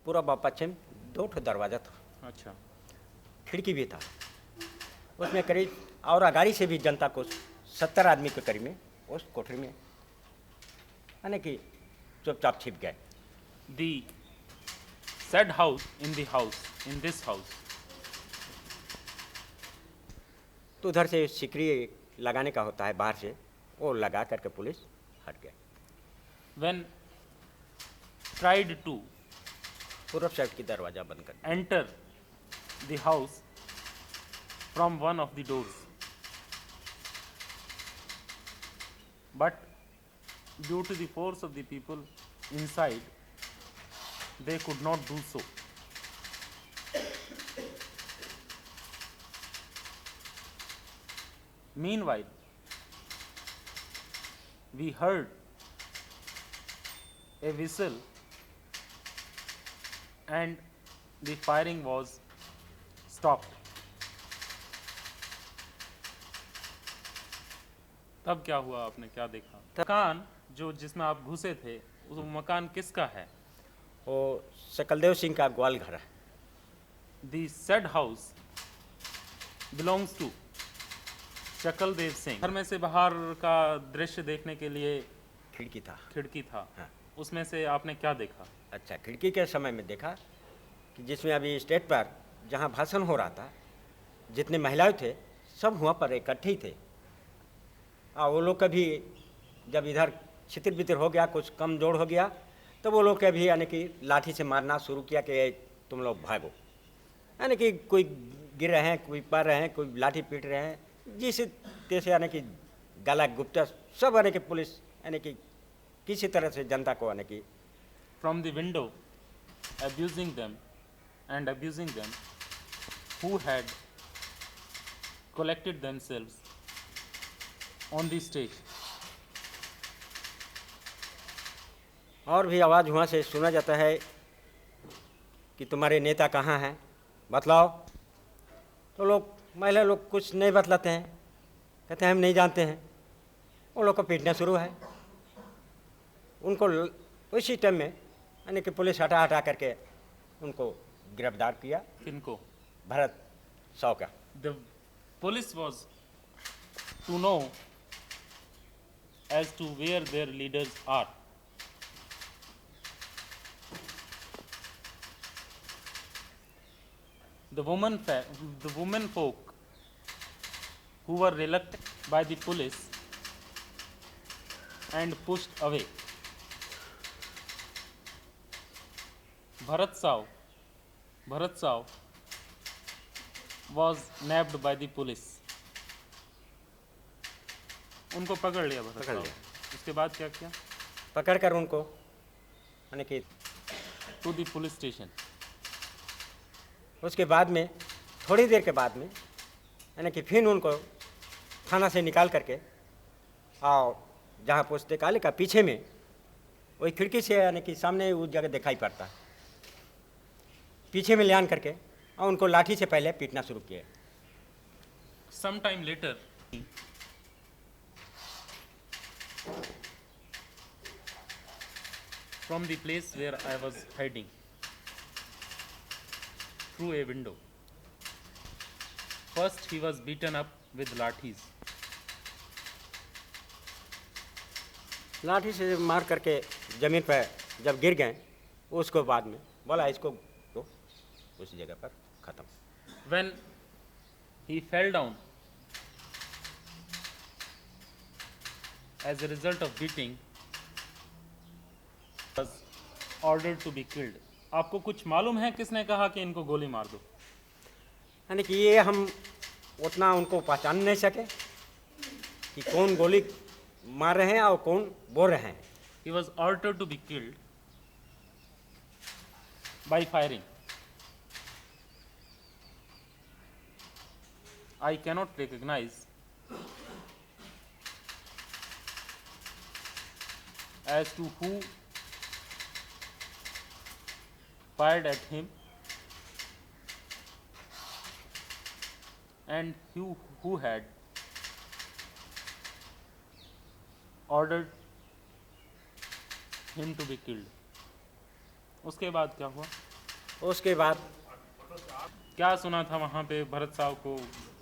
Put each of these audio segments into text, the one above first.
पूरब और पश्चिम 2 ठो दरवाज़ा था, अच्छा। खिड़की भी था। उसमें करीब और अगाड़ी से भी जनता को 70 आदमी के करीब में उस कोठरी में यानी कि चुपचाप छिप गए। The said house in this house, तो उधर से सिकरी लगाने का होता है बाहर से, वो लगा करके पुलिस हट गए। when tried to पूरब साइड की दरवाज़ा बंद कर दिया। enter the house from one of the doors, but due to the force of the people inside, they could not do so. Meanwhile, we heard a whistle and the firing was stopped. तब क्या हुआ, आपने क्या देखा? मकान जो जिसमें आप घुसे थे, उस मकान किसका है? वो सकलदेव सिंह का ग्वाल घर है। The said house belongs to Shakaldev Singh. घर में से बाहर का दृश्य देखने के लिए खिड़की था। खिड़की था। हाँ। उसमें से आपने क्या देखा? अच्छा, खिड़की के समय में देखा कि जिसमें अभी स्टेज पर जहाँ भाषण हो रहा था, जितने महिलाएं थे सब वहाँ पर इकट्ठे ही थे। वो लोग का भी जब इधर छितिर बितिर हो गया, कुछ कमजोर हो गया, तो वो लोग का भी यानी कि लाठी से मारना शुरू किया कि "ए, तुम लोग भागो", यानी कि कोई गिर रहे हैं, कोई पड़ रहे हैं, कोई लाठी पीट रहे हैं, जिस तैसे यानी कि गला गुप्ता सब यानी कि पुलिस यानी कि किसी तरह से जनता को यानी कि From the window, abusing them, who had collected themselves on the stage. और भी आवाज़ वहाँ से सुना जाता है कि तुम्हारे नेता कहाँ हैं, बतलाओ। तो लोग महिला लोग कुछ नहीं बतलाते हैं, कहते हैं हम नहीं जानते हैं। वो लोग को पीटना शुरू है। उनको उसी टाइम में यानी कि पुलिस हटा हटा करके उनको गिरफ्तार किया। किनको? भरत साव का। The police was to know as to where their leaders are. The women folk who were reluctant by the police and pushed away. Bharat Saw was nabbed by the police. उनको पकड़ लिया भरत पकड़ साव। लिया। उसके बाद क्या किया? पकड़ कर उनको यानी कि टू द पुलिस स्टेशन। उसके बाद में थोड़ी देर के बाद में यानी कि फिर उनको थाना से निकाल करके और जहाँ पुस्तकालय का पीछे में वही खिड़की से यानी कि सामने उस जगह दिखाई पड़ता है, पीछे में ले आन करके और उनको लाठी से पहले पीटना शुरू किया। Some time later, from the place where I was hiding through a window, first he was beaten up with lathis. लाठी से मार करके ज़मीन पर जब गिर गए, उसको बाद में बोला इसको तो उसी जगह पर ख़त्म। When he fell down as a result of beating, was ordered to be killed. आपको कुछ मालूम है किसने कहा कि इनको गोली मार दो? यानी कि ये हम उतना उनको पहचान नहीं सके कि कौन गोली मार रहे हैं और कौन बोल रहे हैं। He was ordered to be killed by firing. I cannot recognize as to who fired at him and who had ordered him to be killed. उसके बाद क्या हुआ? उसके बाद क्या सुना था वहाँ पे भरत साहब को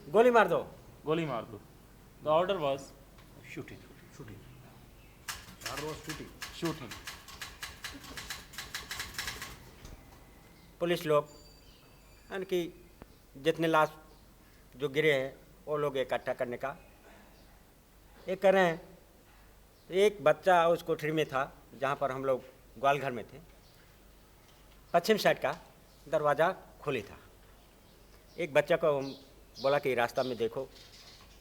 गोली मार दो। गोली मार दो? The order was shooting. There was shooting. Shooting. Police लोग यानी कि जितने लाश जो गिरे हैं वो लोग इकट्ठा करने का ये कर रहे हैं। एक बच्चा उस कोठरी में था जहाँ पर हम लोग ग्वालघर में थे, पश्चिम साइड का दरवाज़ा खुली था। एक बच्चा को हम बोला कि रास्ता में देखो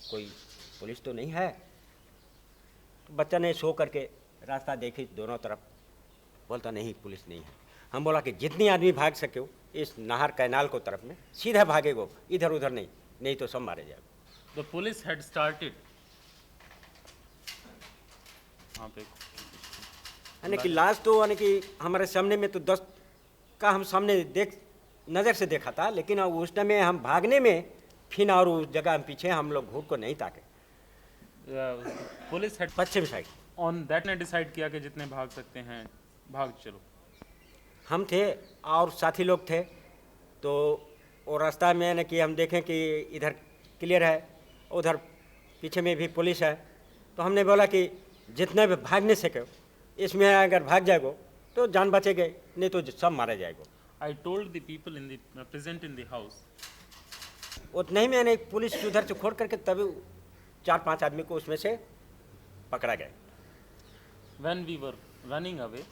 कोई पुलिस तो नहीं है। तो बच्चा ने सो करके रास्ता देखी दोनों तरफ, बोलता नहीं पुलिस नहीं है। हम बोला कि जितनी आदमी भाग सके हो इस नहर कैनाल को तरफ में सीधा भागेगो, इधर उधर नहीं, नहीं तो सब मारे जाएगा। द पुलिस हैड स्टार्टेड वहाँ पे यानी कि लास्ट तो यानी कि हमारे सामने में तो 10 का हम सामने नज़र से देखा था, लेकिन अब उस टाइम में हम भागने में फिर और उस जगह हम पीछे हम लोग घूर को नहीं ताके। Police had Paschim side on that ने डिसाइड किया कि जितने भाग सकते हैं भाग चलो। हम थे और साथी लोग थे, तो वो रास्ता में यानी कि हम देखें कि इधर क्लियर है, उधर पीछे में भी पुलिस है, तो हमने बोला कि जितने भी भाग नहीं सके इसमें अगर भाग जाएगो तो जान बचेगे, नहीं तो सब मारा जाएगा। I told the people in the present in the house. उतना ही मैंने पुलिस उधर से खोल करके तभी 4-5 आदमी को उसमें से पकड़ा गया। When we were running away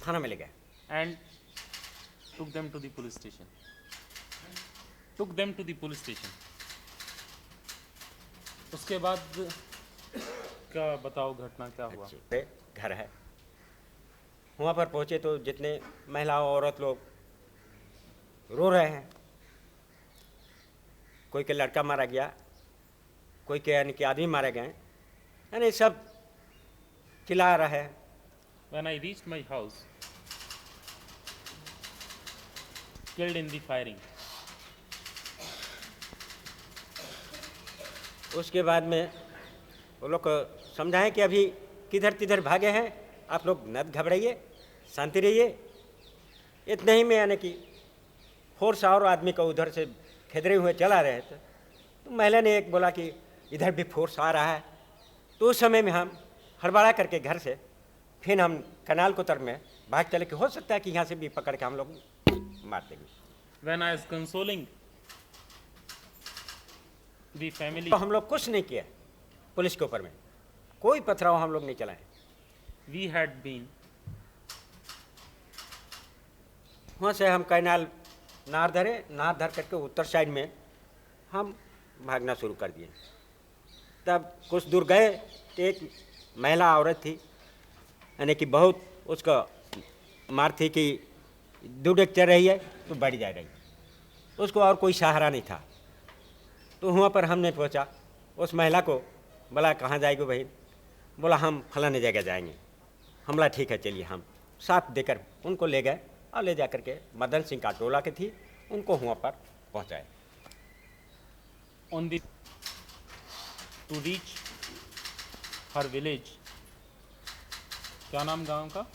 थाना में ले गए and took them to the police station. Took them to the police station. उसके बाद क्या बताओ घटना क्या हुआ? अच्छे घर है, वहाँ पर पहुँचे तो जितने महिला औरत लोग रो रहे हैं। कोई के लड़का मारा गया, कोई के यानी कि आदमी मारे गए, यानी सब चिल्ला रहा है। When I reached my house, killed in the firing. उसके बाद में वो लोग को समझाएं कि अभी किधर किधर भागे हैं, आप लोग न घबराइए, शांति रहिए। इतने ही में यानी कि फोर्स और आदमी को उधर से खेदरे हुए चला रहे थे, तो महिला ने एक बोला कि इधर भी फोर्स आ रहा है। तो उस समय में हम हड़बड़ा करके घर से फिर हम कनाल को तरफ में भाग चले कि हो सकता है कि यहाँ से भी पकड़ के हम लोग मार देंगे। When I was consoling the family, तो हम लोग कुछ नहीं किया, पुलिस के ऊपर में कोई पथराव हम लोग नहीं चलाए। we had been वहाँ से हम कैनाल नार धर करके उत्तर साइड में हम भागना शुरू कर दिए। तब कुछ दूर गए तो एक महिला औरत थी, यानी कि बहुत उसका मार थी कि दूर चल रही है तो बढ़ जा रही, उसको और कोई सहारा नहीं था। तो वहाँ पर हमने पहुँचा, उस महिला को बोला कहाँ जाएगी बहन, बोला हम फलाने जगह जाएंगे। हमला ठीक है चलिए, हम साथ देकर उनको ले गए और ले जा कर के मदन सिंह का टोला के थी, उनको वहाँ पर पहुँचाए। on the to reach her village. क्या नाम गांव का?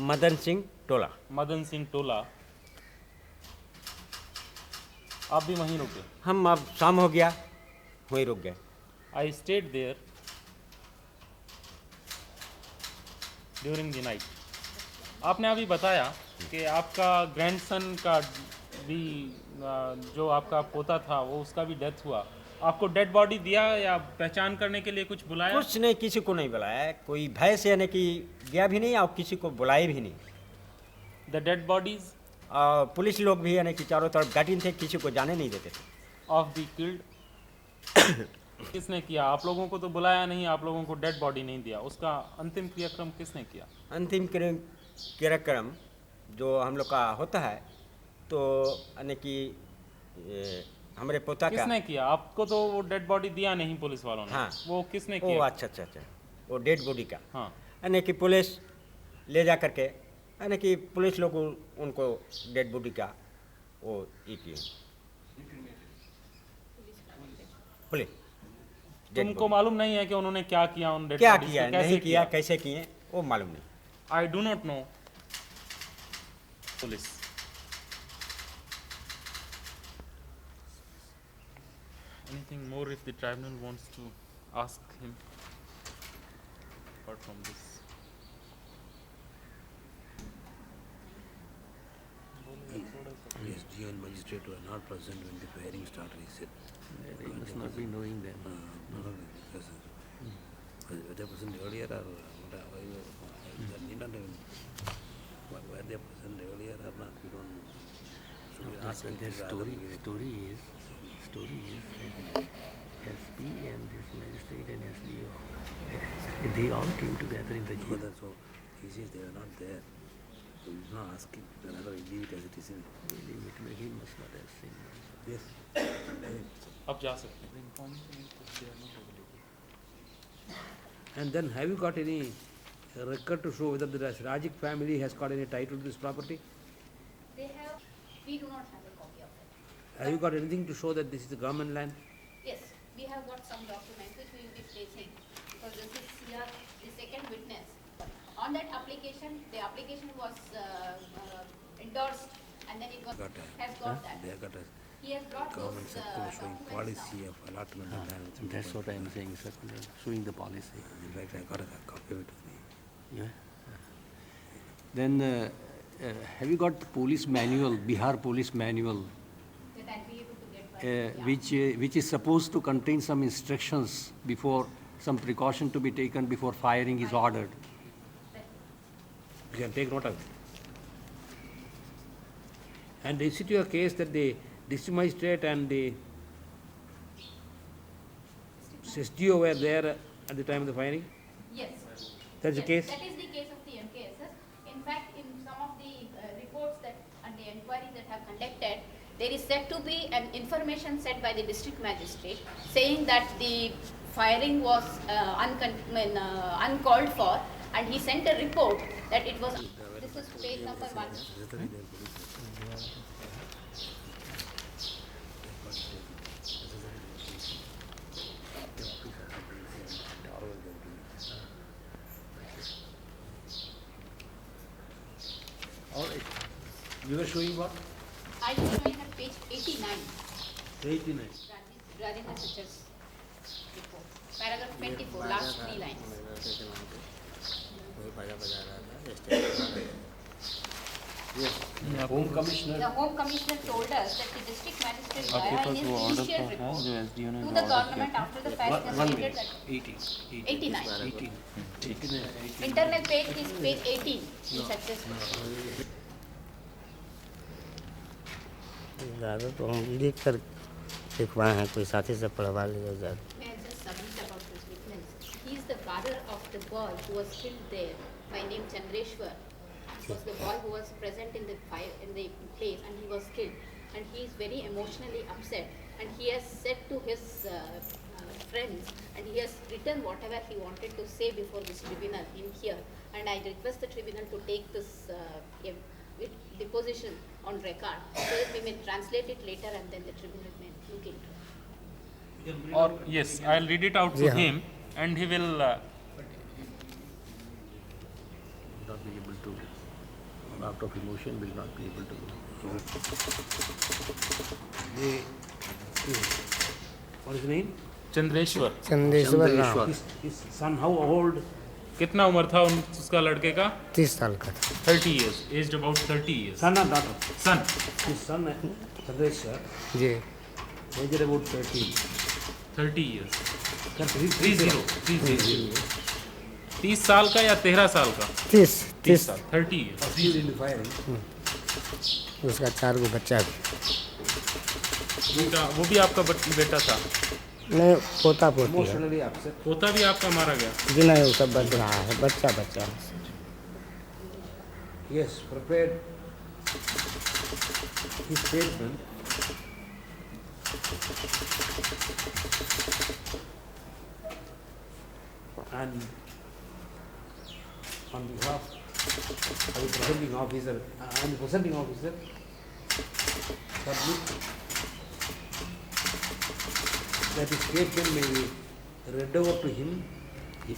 मदन सिंह टोला। मदन सिंह टोला। आप भी वहीं रुके? हम अब शाम हो गया वहीं रुक गए। I stayed there during the night. आपने अभी बताया कि आपका ग्रैंडसन का भी जो आपका पोता था वो उसका भी डेथ हुआ। आपको डेड बॉडी दिया या पहचान करने के लिए कुछ बुलाया? कुछ नहीं, किसी को नहीं बुलाया, कोई भय से यानी कि गया भी नहीं और किसी को बुलाए भी नहीं। द डेड बॉडीज और पुलिस लोग भी यानी कि चारों तरफ गार्डियन थे, किसी को जाने नहीं देते थे। ऑफ द किल्ड किसने किया? आप लोगों को तो बुलाया नहीं, आप लोगों को डेड बॉडी नहीं दिया, उसका अंतिम क्रियाक्रम किसने किया? अंतिम क्रियाक्रम जो हम लोग का होता है तो यानी कि हमारे पोता का किसने किया? आपको तो वो डेड बॉडी दिया नहीं पुलिस वालों ने। हाँ। वो किसने ओ किया? अच्छा, वो डेड बॉडी का हाँ। यानी कि पुलिस ले जा करके यानी कि पुलिस लोग उनको डेड बॉडी का वो ये किए। पुलिस dead तुमको body। मालूम नहीं है कि उन्होंने क्या किया उन डेड क्या बॉडीज किया से? कैसे नहीं किया, कैसे किए वो मालूम नहीं। I do not know. Police. Anything more if the tribunal wants to ask him apart from this? The SDO and magistrate were not present when the firing started, he said. They must not be knowing then. No, because were they present earlier or that need not even, were they present earlier or not, we don't know. So we That's ask what him their to rather story give it. is that SP and this magistrate and SDO, they all came together in the So jail. that's all. He says they were not there. So we not ask him, rather we leave it as it is. He must not have seen. Yes. आप जा सकते हैं. The information is that they are not available. And then have you got any record to show whether the Rajik family has got any title to this property? They have, we do not have a copy of it. Have you got anything to show that this is the government land? Yes, we have got some documents which we will be placing, because this is here, the second witness. On that application, the application was endorsed, and then it was, has got that. They have got a He has brought government those circular showing documents now. policy of allotment of land. That's what I am saying, circular, showing the policy. In fact, I got a copy of it with me. Yeah. Then have you got the police manual, Bihar police manual, That I'll be able to get by. which is supposed to contain some instructions before, some precaution to be taken before firing is ordered. You can take note of it. And is it your case that the district magistrate and the SDO were there at the time of the firing? Yes. That's the Yes, case? That is the case of the MKSS. In fact, in some of the reports that and the inquiries that have conducted, there is said to be an information said by the district magistrate saying that the firing was uncalled for, and he sent a report that it was. This is page number 1. All right. You were showing what? I am showing at page 89. 89. Rajendra Sitter's report. Paragraph 24, last 3 lines. Home Commissioner. The Home Commissioner told us that the district magistrate आपके via पास his वो order initial तो है report जो SDO ने to जो the order government किया after the fact has One stated minute, that 89. 89. 18. Internal page is page 18 in success. ज़्यादा तो हम लिख कर लिखवाए हैं, कोई साथी से पढ़वा लीजिए ज़्यादा. May I just submit about this witness? He is the father of the boy who was killed there by name Chandreshwar. He was the boy who was present in the fire in the place, and he was killed. And he is very emotionally upset, and he has said to his friends, and he has written whatever he wanted to say before this tribunal in here. And I request the tribunal to take this deposition on record, so that we may translate it later, and then the tribunal may look into it. Or yes, I'll read it out to Yeah. him, and he will. Not be able to, out of emotion, will not be able to. What is the name? Chandreshwar. Chandeshwar Ram. His son, how old? कितना उम्र था उसका लड़के का? 30 साल का था. 30 years, aged about 30 years. Son or daughter? Son. His son, Chandreshwar, ji. aged about 30. 30 years. 30. 30 साल का या 13 साल का? 30 साल. 30 years. Killed in the firing. उसका 4 गो बच्चा भी. वो भी आपका बेटा था? नहीं, पोता पोती है. Emotionally upset. पोता भी आपका मारा गया? जी नहीं, वो सब बच रहा है, बच्चा. Yes, prepared his statement. And on behalf of the presenting officer, submit that his statement may be read over to him He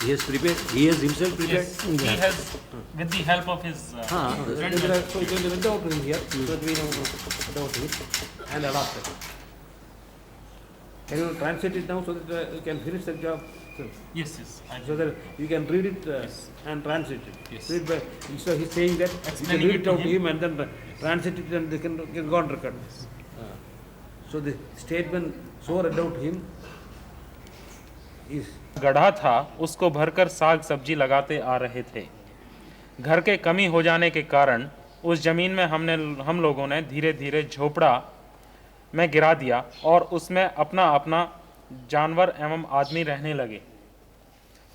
has prepared. He has himself prepared. Yes, he has, with the help of his friend. So you can read out here so that we know about it and adopted. Can you translate it now so that you can finish the job? Yes, yes. So that you can read it and translate it. Yes. Read by, so he's saying that you can Explaining read it it to out to him. him and then translate it and they can go on record. So the statement so read out to him is गड्ढा था, उसको भरकर साग सब्जी लगाते आ रहे थे। घर के कमी हो जाने के कारण उस जमीन में हम लोगों ने धीरे धीरे झोपड़ा में गिरा दिया और उसमें अपना अपना जानवर एवं आदमी रहने लगे।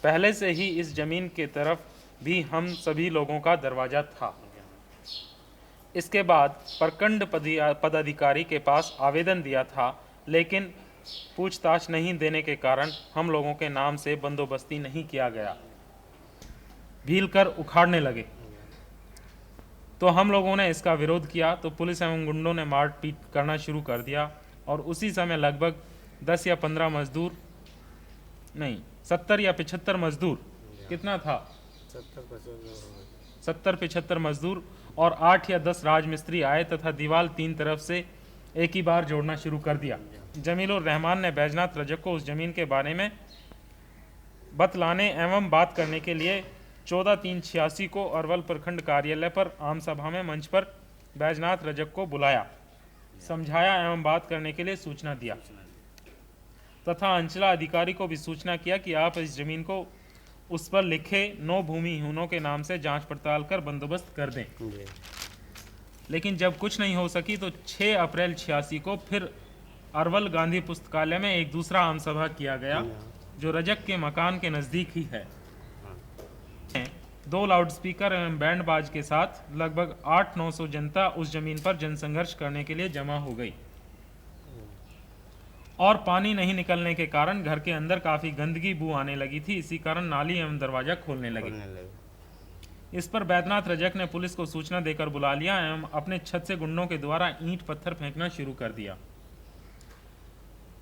पहले से ही इस जमीन के तरफ भी हम सभी लोगों का दरवाज़ा था। इसके बाद प्रखंड पदाधिकारी के पास आवेदन दिया था, लेकिन पूछताछ नहीं देने के कारण हम लोगों के नाम से बंदोबस्ती नहीं किया गया। भील कर उखाड़ने लगे तो हम लोगों ने इसका विरोध किया तो पुलिस एवं गुंडों ने मारपीट करना शुरू कर दिया और उसी समय लगभग 10 या 15 मजदूर नहीं 70 या 75 मजदूर, कितना था 70-75 मजदूर और 8 या 10 राजमिस्त्री आए तथा दीवार 3 तरफ से एक ही बार जोड़ना शुरू कर दिया। जमीलुर रहमान ने बैजनाथ रजक को उस जमीन के बारे में बतलाने एवं बात करने के लिए 14/3/86 को अरवल प्रखंड कार्यालय पर आम सभा में मंच पर बैजनाथ रजक को बुलाया, समझाया एवं बात करने के लिए सूचना दिया तथा अंचला अधिकारी को भी सूचना किया कि आप इस जमीन को उस पर लिखे 9 भूमिहीनों के नाम से जांच पड़ताल कर बंदोबस्त कर दें। लेकिन जब कुछ नहीं हो सकी तो 6 अप्रैल 86 को फिर अरवल गांधी पुस्तकालय में एक दूसरा आम सभा किया गया जो रजक के मकान के नज़दीक ही है। 2 लाउडस्पीकर एवं बैंड बाज के साथ लगभग 800-900 जनता उस जमीन पर जनसंघर्ष करने के लिए जमा हो गई और पानी नहीं निकलने के कारण घर के अंदर काफ़ी गंदगी बू आने लगी थी। इसी कारण नाली एवं दरवाज़ा खोलने लगे। इस पर बैद्यनाथ रजक ने पुलिस को सूचना देकर बुला लिया एवं अपने छत से गुंडों के द्वारा ईंट पत्थर फेंकना शुरू कर दिया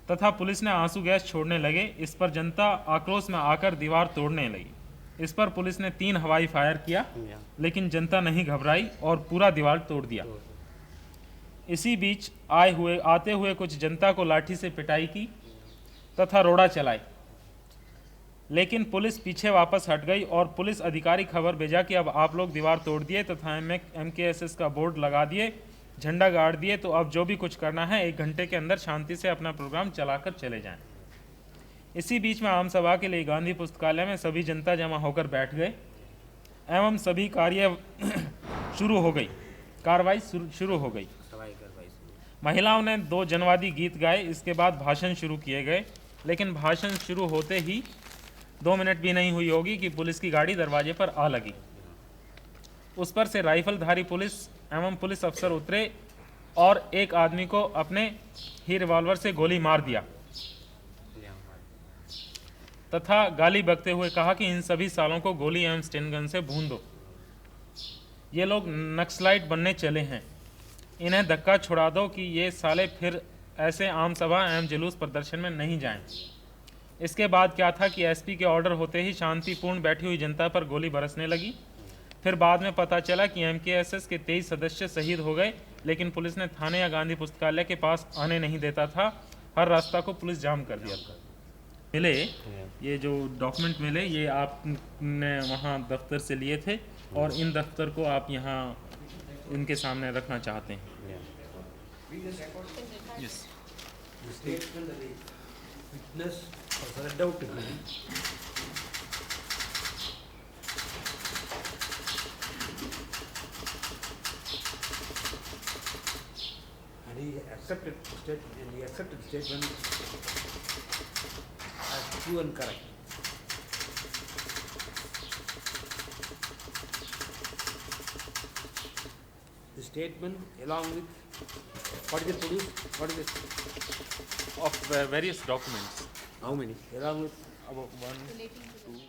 तथा पुलिस ने आंसू गैस छोड़ने लगे। इस पर जनता आक्रोश में आकर दीवार तोड़ने लगी। इस पर पुलिस ने 3 हवाई फायर किया, लेकिन जनता नहीं घबराई और पूरा दीवार तोड़ दिया। इसी बीच आते हुए कुछ जनता को लाठी से पिटाई की तथा रोड़ा चलाई, लेकिन पुलिस पीछे वापस हट गई और पुलिस अधिकारी खबर भेजा कि अब आप लोग दीवार तोड़ दिए तथा MKSS का बोर्ड लगा दिए, झंडा गाड़ दिए, तो अब जो भी कुछ करना है 1 घंटे के अंदर शांति से अपना प्रोग्राम चलाकर चले जाएं। इसी बीच में आम सभा के लिए गांधी पुस्तकालय में सभी जनता जमा होकर बैठ गए एवं सभी कार्रवाई शुरू हो गई। महिलाओं ने 2 जनवादी गीत गाए। इसके बाद भाषण शुरू किए गए, लेकिन भाषण शुरू होते ही 2 मिनट भी नहीं हुई होगी कि पुलिस की गाड़ी दरवाजे पर आ लगी। उस पर से राइफलधारी पुलिस एवं पुलिस अफसर उतरे और एक आदमी को अपने ही रिवॉल्वर से गोली मार दिया तथा गाली बकते हुए कहा कि इन सभी सालों को गोली एवं स्टेन गन से भून दो। ये लोग नक्सलाइट बनने चले हैं, इन्हें धक्का छुड़ा दो कि ये साले फिर ऐसे आम सभा एवं जुलूस प्रदर्शन में नहीं जाएं। इसके बाद क्या था कि एसपी के ऑर्डर होते ही शांतिपूर्ण बैठी हुई जनता पर गोली बरसने लगी। फिर बाद में पता चला कि MKSS के 23 सदस्य शहीद हो गए, लेकिन पुलिस ने थाने या गांधी पुस्तकालय के पास आने नहीं देता था। हर रास्ता को पुलिस जाम कर दिया था। मिले ये जो डॉक्यूमेंट मिले, ये आपने वहाँ दफ्तर से लिए थे और इन दफ्तर को आप यहाँ इनके सामने रखना चाहते हैं। Yes. the statement that the witness was read out to him. And he accepted the statement as true and correct. The statement along with what is the police? What is it? Of various documents. How many? Along with About 1, Relating to the 2,